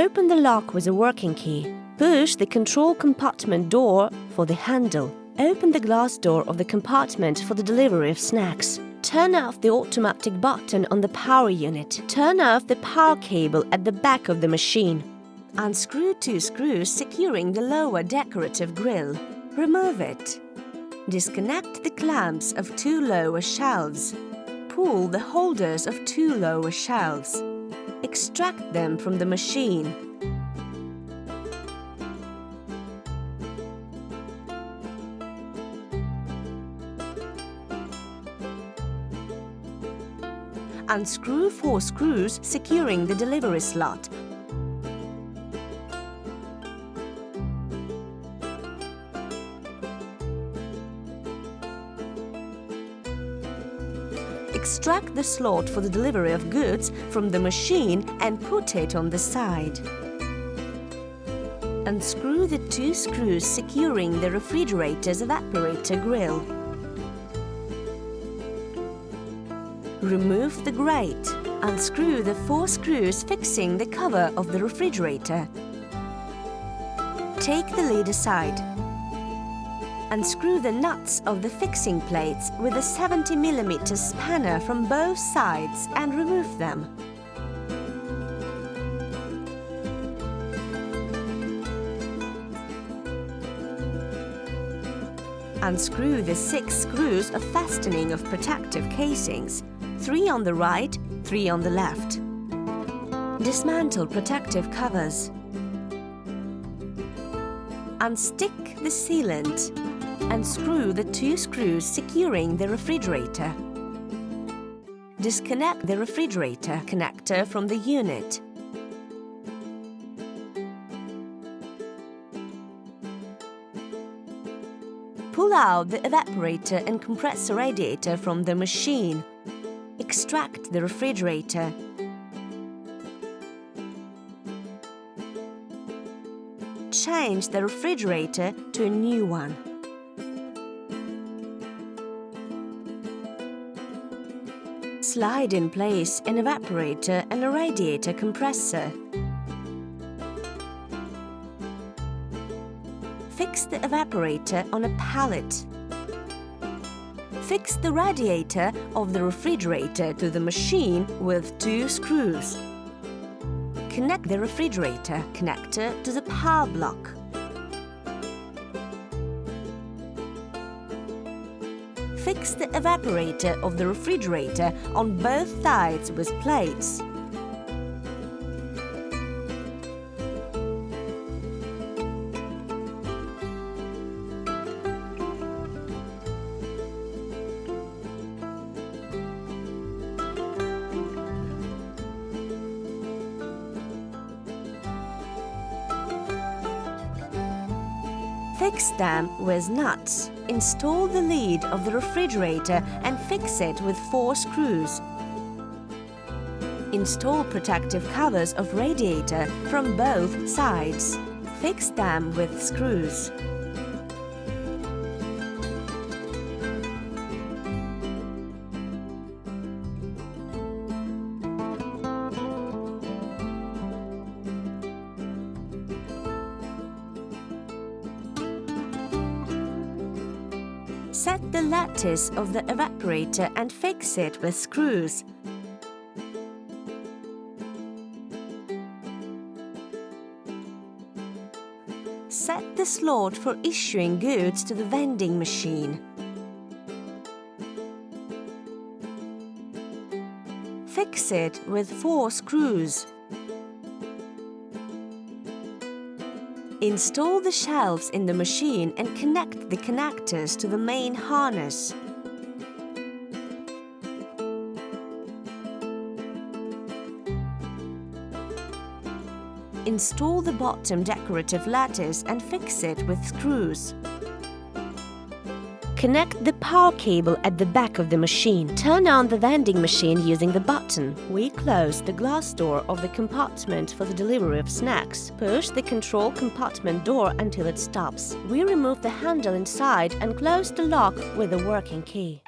Open the lock with a working key. Push the control compartment door for the handle. Open the glass door of the compartment for the delivery of snacks. Turn off the automatic button on the power unit. Turn off the power cable at the back of the machine. Unscrew 2 screws securing the lower decorative grill. Remove it. Disconnect the clamps of 2 lower shelves. Pull the holders of 2 lower shelves. Extract them from the machine. Unscrew 4 screws securing the delivery slot. Extract the slot for the delivery of goods from the machine and put it on the side. Unscrew the 2 screws securing the refrigerator's evaporator grill. Remove the grate. Unscrew the 4 screws fixing the cover of the refrigerator. Take the lid aside. Unscrew the nuts of the fixing plates with a 70 mm spanner from both sides and remove them. Unscrew the 6 screws of fastening of protective casings, 3 on the right, 3 on the left. Dismantle protective covers. Unstick the sealant. Unscrew the 2 screws securing the refrigerator. Disconnect the refrigerator connector from the unit. Pull out the evaporator and compressor radiator from the machine. Extract the refrigerator. Change the refrigerator to a new one. Slide in place an evaporator and a radiator compressor. Fix the evaporator on a pallet. Fix the radiator of the refrigerator to the machine with 2 screws. Connect the refrigerator connector to the power block. Fix the evaporator of the refrigerator on both sides with plates. Fix them with nuts. Install the lid of the refrigerator and fix it with 4 screws. Install protective covers of radiator from both sides. Fix them with screws. Set the lattice of the evaporator and fix it with screws. Set the slot for issuing goods to the vending machine. Fix it with 4 screws. Install the shelves in the machine and connect the connectors to the main harness. Install the bottom decorative lattice and fix it with screws. Connect the power cable at the back of the machine. Turn on the vending machine using the button. We close the glass door of the compartment for the delivery of snacks. Push the control compartment door until it stops. We remove the handle inside and close the lock with a working key.